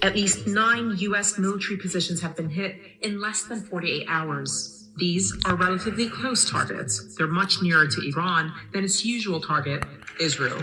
At least 9 U.S. military positions have been hit in less than 48 hours. These are relatively close targets. They're much nearer to Iran than its usual target, Israel.